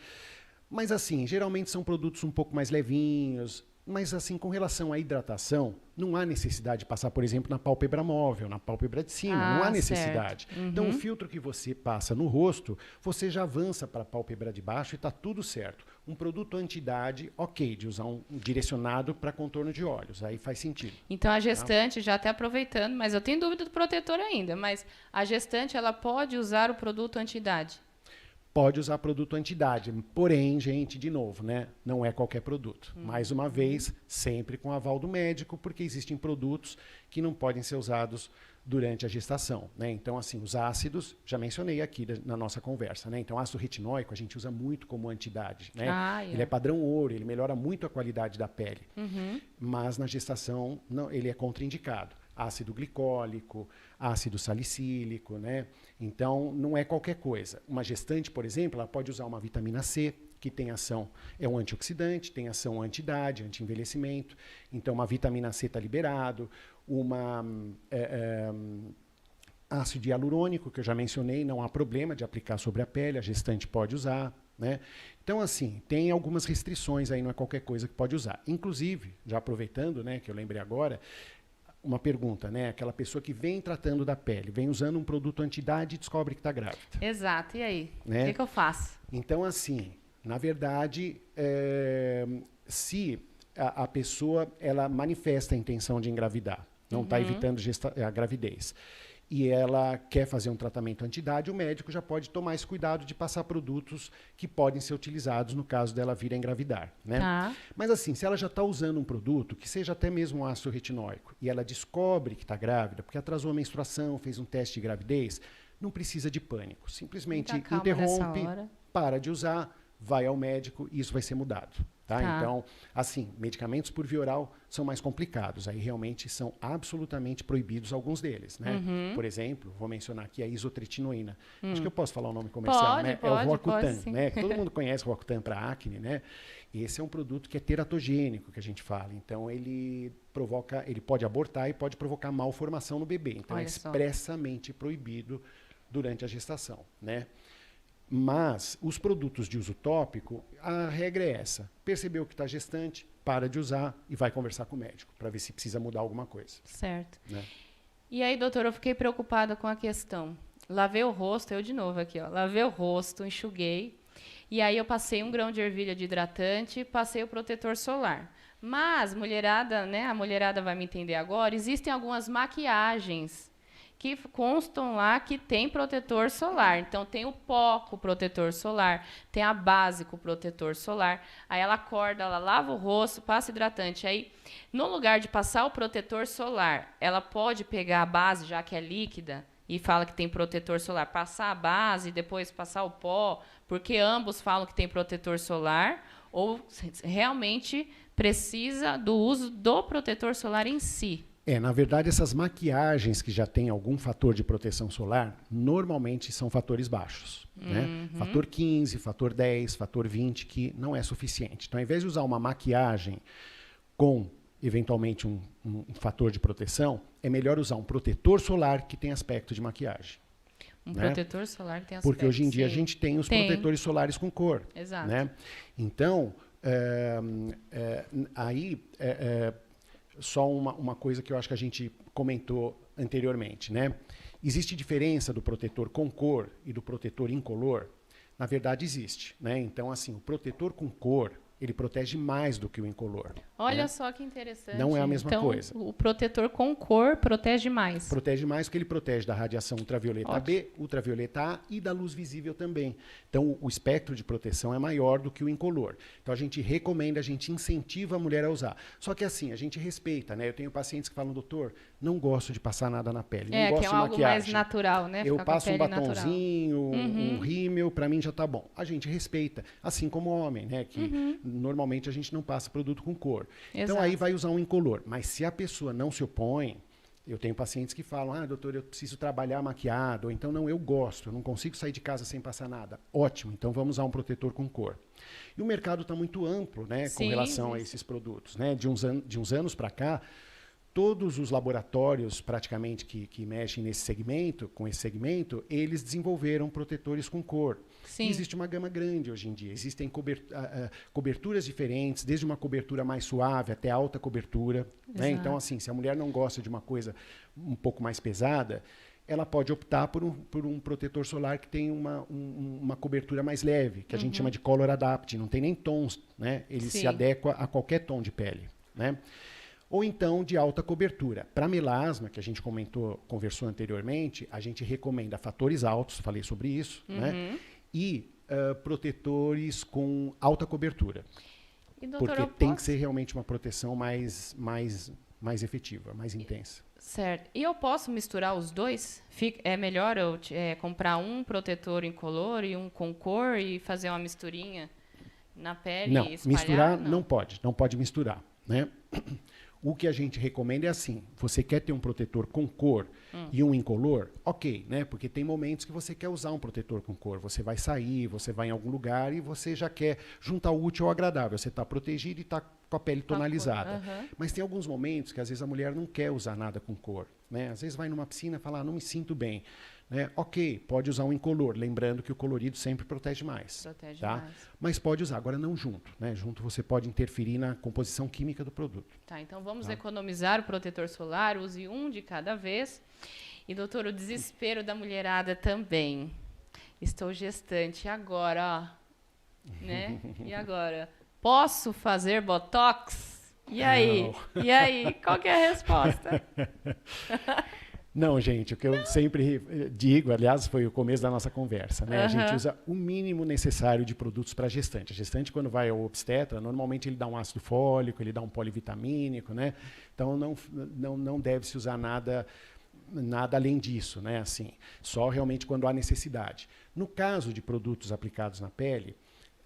B: Mas, assim, geralmente são produtos um pouco mais levinhos. Mas, assim, com relação à hidratação, não há necessidade de passar, por exemplo, na pálpebra móvel, na pálpebra de cima. Não há necessidade. Então, o filtro que você passa no rosto, você já avança para a pálpebra de baixo e está tudo certo. Um produto anti-idade, ok, de usar um direcionado para contorno de olhos. Aí faz sentido.
A: Então, a gestante, já até aproveitando, mas eu tenho dúvida do protetor ainda, mas a gestante, ela pode usar o produto anti-idade?
B: Pode usar produto anti-idade, porém, gente, de novo, né? Não é qualquer produto. Mais uma vez, sempre com aval do médico, porque existem produtos que não podem ser usados durante a gestação, né? Então, assim, os ácidos, já mencionei aqui na nossa conversa, né? Então, ácido retinóico a gente usa muito como anti-idade, né? Ele é padrão ouro, ele melhora muito a qualidade da pele. Mas na gestação, não, ele é contraindicado. Ácido glicólico, ácido salicílico, né? Então, não é qualquer coisa. Uma gestante, por exemplo, ela pode usar uma vitamina C, que tem ação, é um antioxidante, tem ação anti-idade, anti-envelhecimento. Então, uma vitamina C está liberado. Ácido hialurônico, que eu já mencionei, não há problema de aplicar sobre a pele, a gestante pode usar, né? Então, assim, tem algumas restrições aí, não é qualquer coisa que pode usar. Inclusive, já aproveitando, né, que eu lembrei agora, uma pergunta, né? Aquela pessoa que vem tratando da pele, vem usando um produto anti-idade e descobre que está grávida.
A: Exato. E aí?
B: Né?
A: O que eu faço?
B: Então, assim, na verdade, se a pessoa ela manifesta a intenção de engravidar, não está evitando a gravidez, e ela quer fazer um tratamento anti-idade, o médico já pode tomar esse cuidado de passar produtos que podem ser utilizados no caso dela vir a engravidar, né? Mas assim, se ela já está usando um produto, que seja até mesmo um ácido retinóico, e ela descobre que está grávida, porque atrasou a menstruação, fez um teste de gravidez, não precisa de pânico. Simplesmente interrompe, para de usar, vai ao médico e isso vai ser mudado. Então, assim, medicamentos por via oral são mais complicados. Aí realmente são absolutamente proibidos alguns deles, né? Por exemplo, vou mencionar aqui a isotretinoína. Acho que eu posso falar o nome comercial, né? É o Roacutan, né? Todo mundo conhece o Roacutan para acne, né? Esse é um produto que é teratogênico, que a gente fala. Então, ele pode abortar e pode provocar malformação no bebê. Então, é expressamente proibido durante a gestação, né? Mas os produtos de uso tópico, a regra é essa. Percebeu que está gestante, para de usar e vai conversar com o médico para ver se precisa mudar alguma coisa.
A: Certo.
B: Né?
A: E aí, doutor, eu fiquei preocupada com a questão. Lavei o rosto, eu de novo aqui, ó. Lavei o rosto, enxuguei. E aí eu passei 1 grão de ervilha de hidratante, passei o protetor solar. Mas, mulherada, né, a mulherada vai me entender agora, existem algumas maquiagens que constam lá que tem protetor solar. Então, tem o pó com protetor solar, tem a base com protetor solar. Aí ela acorda, ela lava o rosto, passa hidratante. Aí, no lugar de passar o protetor solar, ela pode pegar a base, já que é líquida, e fala que tem protetor solar, passar a base e depois passar o pó, porque ambos falam que tem protetor solar, ou realmente precisa do uso do protetor solar em si.
B: Na verdade, essas maquiagens que já têm algum fator de proteção solar, normalmente são fatores baixos. Né? Fator 15, fator 10, fator 20, que não é suficiente. Então, ao invés de usar uma maquiagem com, eventualmente, um fator de proteção, é melhor usar um protetor solar que tem aspecto de maquiagem.
A: Protetor solar que tem aspecto.
B: Porque hoje em dia a gente tem os protetores solares com cor.
A: Exato.
B: Né? Então, só uma coisa que eu acho que a gente comentou anteriormente, né? Existe diferença do protetor com cor e do protetor incolor? Na verdade, existe, né? Então, assim, o protetor com cor, ele protege mais do que o incolor.
A: Olha, né? Só que interessante.
B: Não é a mesma coisa.
A: O protetor com cor protege mais.
B: Protege mais porque ele protege da radiação ultravioleta B, ultravioleta A e da luz visível também. Então, o espectro de proteção é maior do que o incolor. Então, a gente recomenda, a gente incentiva a mulher a usar. Só que assim, a gente respeita, né? Eu tenho pacientes que falam, doutor, não gosto de passar nada na pele. Não gosto
A: que é
B: de
A: algo
B: maquiagem.
A: mais natural, né?
B: Eu passo um batonzinho, um rímel, para mim já tá bom. A gente respeita, assim como o homem, né? Que normalmente a gente não passa produto com cor.
A: Exato.
B: Então aí vai usar um incolor. Mas se a pessoa não se opõe, eu tenho pacientes que falam, doutor, eu preciso trabalhar maquiado, ou então não, eu gosto, eu não consigo sair de casa sem passar nada. Ótimo, então vamos usar um protetor com cor. E o mercado está muito amplo, né, com relação a esses produtos. Né? De uns anos para cá, todos os laboratórios, praticamente, que mexem nesse segmento, com esse segmento, eles desenvolveram protetores com cor.
A: Sim.
B: E existe uma gama grande hoje em dia. Existem coberturas diferentes, desde uma cobertura mais suave até alta cobertura. Né? Então, assim, se a mulher não gosta de uma coisa um pouco mais pesada, ela pode optar por um protetor solar que tem uma cobertura mais leve, que a gente chama de color adapt, não tem nem tons, né? Ele se adequa a qualquer tom de pele. Né? Ou então de alta cobertura. Para melasma, que a gente conversou anteriormente, a gente recomenda fatores altos, falei sobre isso, né? E protetores com alta cobertura.
A: E, doutor,
B: porque tem que ser realmente uma proteção mais efetiva, mais intensa.
A: Certo. E eu posso misturar os dois? É melhor eu comprar um protetor incolor e um com cor e fazer uma misturinha na pele e espalhar?
B: Misturar não pode misturar, né? O que a gente recomenda é assim, você quer ter um protetor com cor e um incolor? Ok, né? Porque tem momentos que você quer usar um protetor com cor. Você vai sair, você vai em algum lugar e você já quer juntar o útil ao agradável. Você está protegido e está com a pele tonalizada. Mas tem alguns momentos que às vezes a mulher não quer usar nada com cor. Né? Às vezes vai numa piscina e fala, não me sinto bem. Né? Ok, pode usar um incolor, lembrando que o colorido sempre protege mais. Mas pode usar, agora não junto. Né? Junto você pode interferir na composição química do produto.
A: Tá, então vamos economizar o protetor solar, use um de cada vez. E, doutor, o desespero da mulherada também. Estou gestante, e agora? Ó, né? E agora? Posso fazer botox? E aí? Não. E aí? Qual que é a resposta?
B: Não, gente, o que eu sempre digo, aliás, foi o começo da nossa conversa, né? A gente usa o mínimo necessário de produtos para a gestante. A gestante, quando vai ao obstetra, normalmente ele dá um ácido fólico, ele dá um polivitamínico, né? Então, não deve-se usar nada além disso, né? Assim, só realmente quando há necessidade. No caso de produtos aplicados na pele,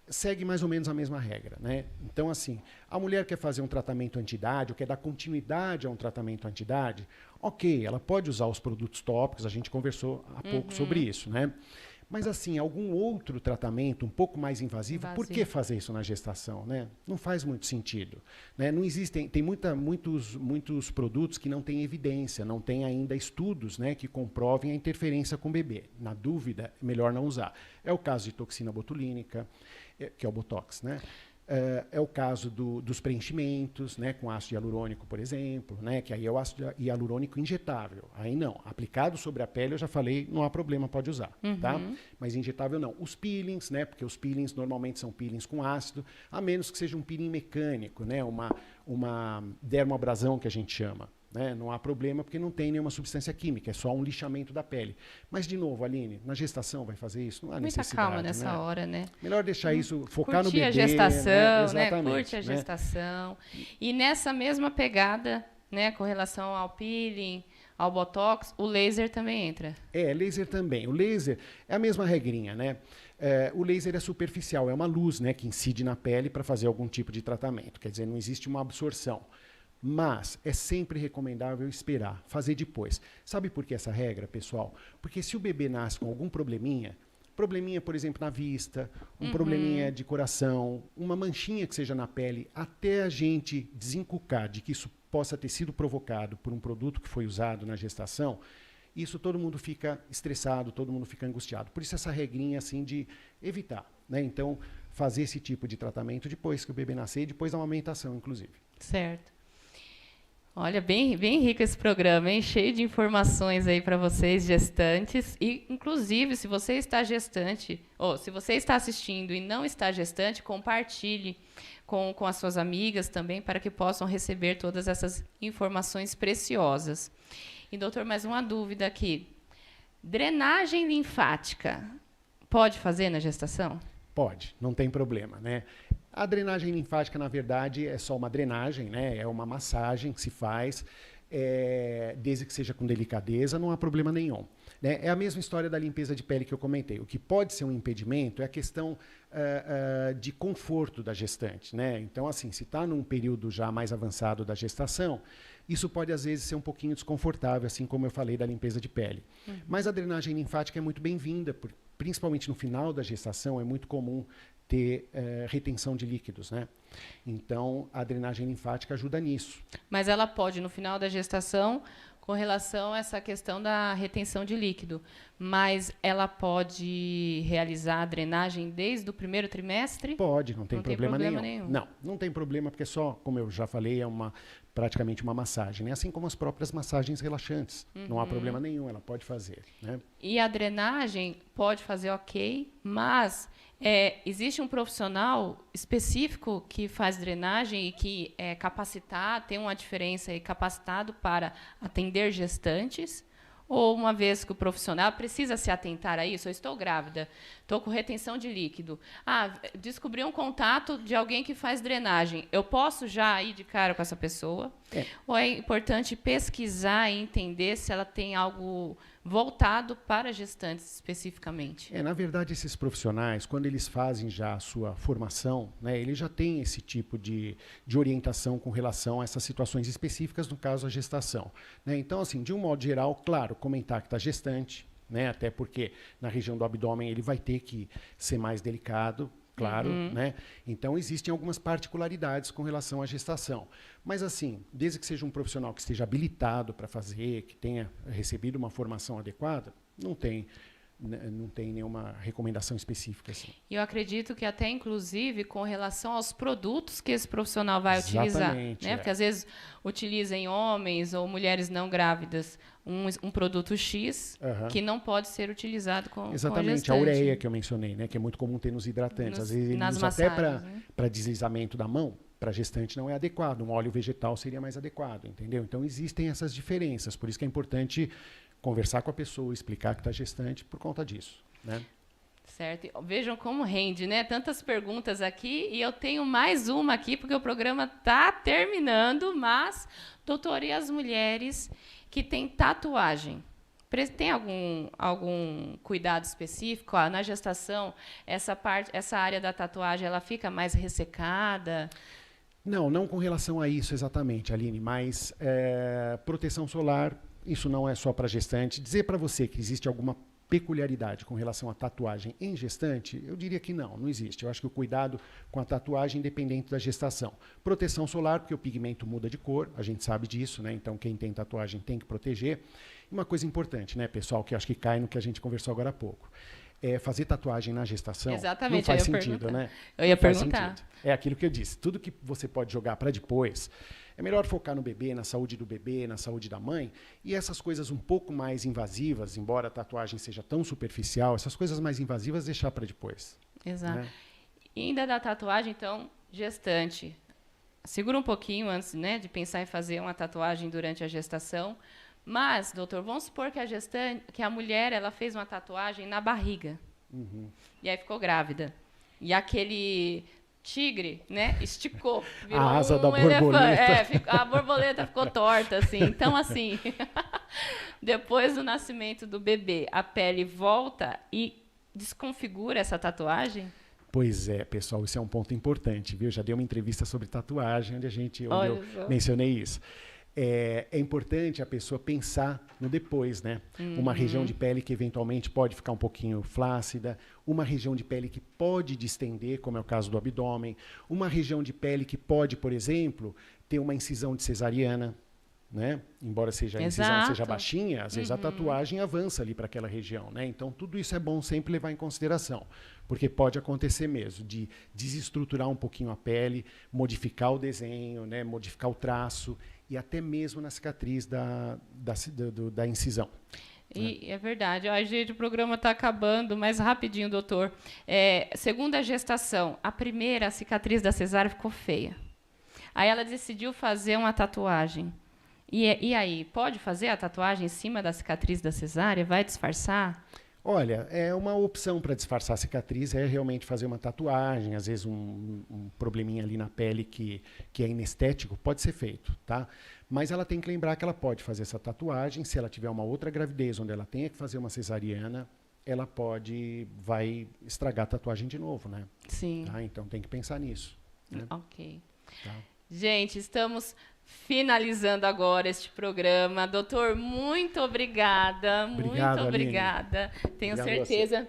B: segue mais ou menos a mesma regra, né? Então, assim, a mulher quer fazer um tratamento anti-idade, ou quer dar continuidade a um tratamento anti-idade, ok, ela pode usar os produtos tópicos, a gente conversou há pouco sobre isso, né? Mas, assim, algum outro tratamento um pouco mais invasivo, por que fazer isso na gestação, né? Não faz muito sentido, né? Não existem, tem muitos produtos que não têm evidência, não tem ainda estudos, né, que comprovem a interferência com o bebê. Na dúvida, é melhor não usar. É o caso de toxina botulínica, que é o Botox, né? É o caso dos preenchimentos, né, com ácido hialurônico, por exemplo, né, que aí é o ácido hialurônico injetável. Aí não. Aplicado sobre a pele, eu já falei, não há problema, pode usar. Tá? Mas injetável não. Os peelings, né, porque os peelings normalmente são peelings com ácido, a menos que seja um peeling mecânico, né, uma dermoabrasão que a gente chama. Né? Não há problema porque não tem nenhuma substância química, é só um lixamento da pele. Mas, de novo, Aline, na gestação vai fazer isso? Não há necessidade.
A: Muita calma nessa hora, né?
B: Melhor deixar isso, focar no bebê.
A: Curtir a gestação,
B: né?
A: Curte a gestação. E nessa mesma pegada, né, com relação ao peeling, ao Botox, o laser também entra.
B: Laser também. O laser é a mesma regrinha, né? O laser é superficial, é uma luz, né, que incide na pele para fazer algum tipo de tratamento. Quer dizer, não existe uma absorção. Mas é sempre recomendável esperar, fazer depois. Sabe por que essa regra, pessoal? Porque se o bebê nasce com algum probleminha, por exemplo, na vista, um probleminha de coração, uma manchinha que seja na pele, até a gente desencucar de que isso possa ter sido provocado por um produto que foi usado na gestação, isso todo mundo fica estressado, todo mundo fica angustiado. Por isso essa regrinha assim de evitar, né? Então, fazer esse tipo de tratamento depois que o bebê nascer e depois da amamentação, inclusive.
A: Certo. Olha, bem rico esse programa, hein? Cheio de informações aí para vocês, gestantes. E, inclusive, se você está gestante, ou se você está assistindo e não está gestante, compartilhe com as suas amigas também, para que possam receber todas essas informações preciosas. E, doutor, mais uma dúvida aqui. Drenagem linfática, pode fazer na gestação?
B: Pode, não tem problema, né? A drenagem linfática, na verdade, é só uma drenagem, né? É uma massagem que se faz, desde que seja com delicadeza, não há problema nenhum. Né? É a mesma história da limpeza de pele que eu comentei. O que pode ser um impedimento é a questão de conforto da gestante, né? Então, assim, se está num período já mais avançado da gestação, isso pode, às vezes, ser um pouquinho desconfortável, assim como eu falei da limpeza de pele. Mas a drenagem linfática é muito bem-vinda, principalmente no final da gestação, é muito comum ter retenção de líquidos, né? Então, a drenagem linfática ajuda nisso.
A: Mas ela pode, no final da gestação, com relação a essa questão da retenção de líquido, mas ela pode realizar a drenagem desde o primeiro trimestre?
B: Pode, não tem problema nenhum. Não tem problema, porque só, como eu já falei, é praticamente uma massagem, né? Assim como as próprias massagens relaxantes. Não há problema nenhum, ela pode fazer, né?
A: E a drenagem pode fazer ok, mas existe um profissional específico que faz drenagem e que é capacitado, tem uma diferença e capacitado para atender gestantes? Ou uma vez que o profissional precisa se atentar a isso, eu estou grávida, estou com retenção de líquido, descobri um contato de alguém que faz drenagem, eu posso já ir de cara com essa pessoa? Ou é importante pesquisar e entender se ela tem algo voltado para gestantes especificamente?
B: Na verdade, esses profissionais, quando eles fazem já a sua formação, né, eles já têm esse tipo de orientação com relação a essas situações específicas, no caso, a gestação. Né? Então, assim, de um modo geral, claro, comentar que está gestante, né, até porque na região do abdômen ele vai ter que ser mais delicado, claro, né? Então, existem algumas particularidades com relação à gestação. Mas, assim, desde que seja um profissional que esteja habilitado para fazer, que tenha recebido uma formação adequada, não tem nenhuma recomendação específica. Assim.
A: Eu acredito que até, inclusive, com relação aos produtos que esse profissional vai utilizar. Né? Porque, às vezes, utiliza em homens ou mulheres não grávidas um produto X que não pode ser utilizado com
B: Exatamente, a ureia que eu mencionei, né? Que é muito comum ter nos hidratantes. Às vezes ele usa até para deslizamento da mão. Para gestante não é adequado. Um óleo vegetal seria mais adequado, entendeu? Então, existem essas diferenças. Por isso que é importante conversar com a pessoa, explicar que está gestante por conta disso, né?
A: Certo. Vejam como rende, né? Tantas perguntas aqui e eu tenho mais uma aqui porque o programa está terminando, mas, doutor, e as mulheres que têm tatuagem? Tem algum cuidado específico? Na gestação, essa área da tatuagem, ela fica mais ressecada?
B: Não com relação a isso exatamente, Aline, mas proteção solar, isso não é só para gestante. Dizer para você que existe alguma peculiaridade com relação à tatuagem em gestante, eu diria que não existe. Eu acho que o cuidado com a tatuagem independente da gestação. Proteção solar, porque o pigmento muda de cor, a gente sabe disso, né? Então quem tem tatuagem tem que proteger. E uma coisa importante, né, pessoal, que acho que cai no que a gente conversou agora há pouco. Fazer tatuagem na gestação não faz sentido, né?
A: Eu ia perguntar.
B: É aquilo que eu disse. Tudo que você pode jogar para depois, é melhor focar no bebê, na saúde do bebê, na saúde da mãe. E essas coisas um pouco mais invasivas, embora a tatuagem seja tão superficial, essas coisas mais invasivas deixar para depois.
A: Exato.
B: Né?
A: E ainda da tatuagem, então, gestante. Segura um pouquinho antes, né, de pensar em fazer uma tatuagem durante a gestação. Mas, doutor, vamos supor que a mulher ela fez uma tatuagem na barriga.
B: Uhum.
A: E aí ficou grávida. E aquele tigre, né, esticou. Virou
B: a asa da
A: elefante. A borboleta ficou torta, assim. Então, assim, depois do nascimento do bebê, a pele volta e desconfigura essa tatuagem?
B: Pois é, pessoal, isso é um ponto importante, viu? Já dei uma entrevista sobre tatuagem onde eu mencionei isso. É importante a pessoa pensar no depois, né? Uma região de pele que eventualmente pode ficar um pouquinho flácida, uma região de pele que pode distender, como é o caso do abdômen, uma região de pele que pode, por exemplo, ter uma incisão de cesariana, né? Embora seja a incisão seja baixinha, às vezes a tatuagem avança ali para aquela região, né? Então tudo isso é bom sempre levar em consideração, porque pode acontecer mesmo de desestruturar um pouquinho a pele, modificar o desenho, né? Modificar o traço e até mesmo na cicatriz da incisão.
A: E é verdade. Ai, gente, o programa está acabando, mas rapidinho, doutor. Segunda gestação, a primeira cicatriz da cesárea ficou feia. Aí ela decidiu fazer uma tatuagem. E aí, pode fazer a tatuagem em cima da cicatriz da cesárea? Vai disfarçar?
B: Olha, uma opção para disfarçar a cicatriz é realmente fazer uma tatuagem, às vezes um probleminha ali na pele que é inestético, pode ser feito, tá? Mas ela tem que lembrar que ela pode fazer essa tatuagem, se ela tiver uma outra gravidez onde ela tenha que fazer uma cesariana, ela vai estragar a tatuagem de novo, né?
A: Sim.
B: Tá? Então tem que pensar nisso. Né?
A: Ok.
B: Tá.
A: Gente, estamos finalizando agora este programa. Doutor, muito obrigada.
B: Obrigado,
A: muito obrigada.
B: Aline.
A: Tenho
B: Obrigado
A: certeza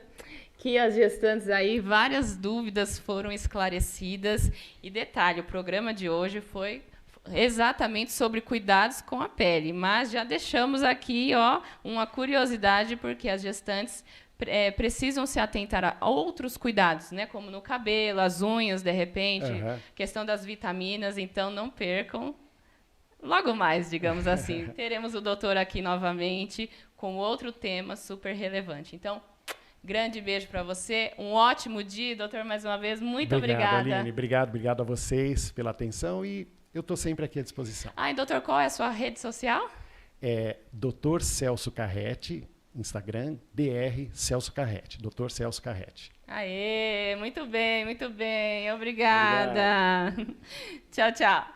A: que as gestantes aí, várias dúvidas foram esclarecidas. E detalhe, o programa de hoje foi exatamente sobre cuidados com a pele. Mas já deixamos aqui uma curiosidade, porque as gestantes precisam se atentar a outros cuidados, né? Como no cabelo, as unhas, de repente, questão das vitaminas. Então, não percam. Logo mais, digamos assim, teremos o doutor aqui novamente com outro tema super relevante. Então, grande beijo para você. Um ótimo dia, doutor, mais uma vez. Muito obrigada.
B: Aline. Obrigado a vocês pela atenção e eu estou sempre aqui à disposição.
A: E doutor, qual é a sua rede social?
B: Dr. Celso Carrete, Instagram, Dr. Celso Carrete, Dr. Celso Carrete.
A: Aê, muito bem, muito bem. Obrigada. Tchau, tchau.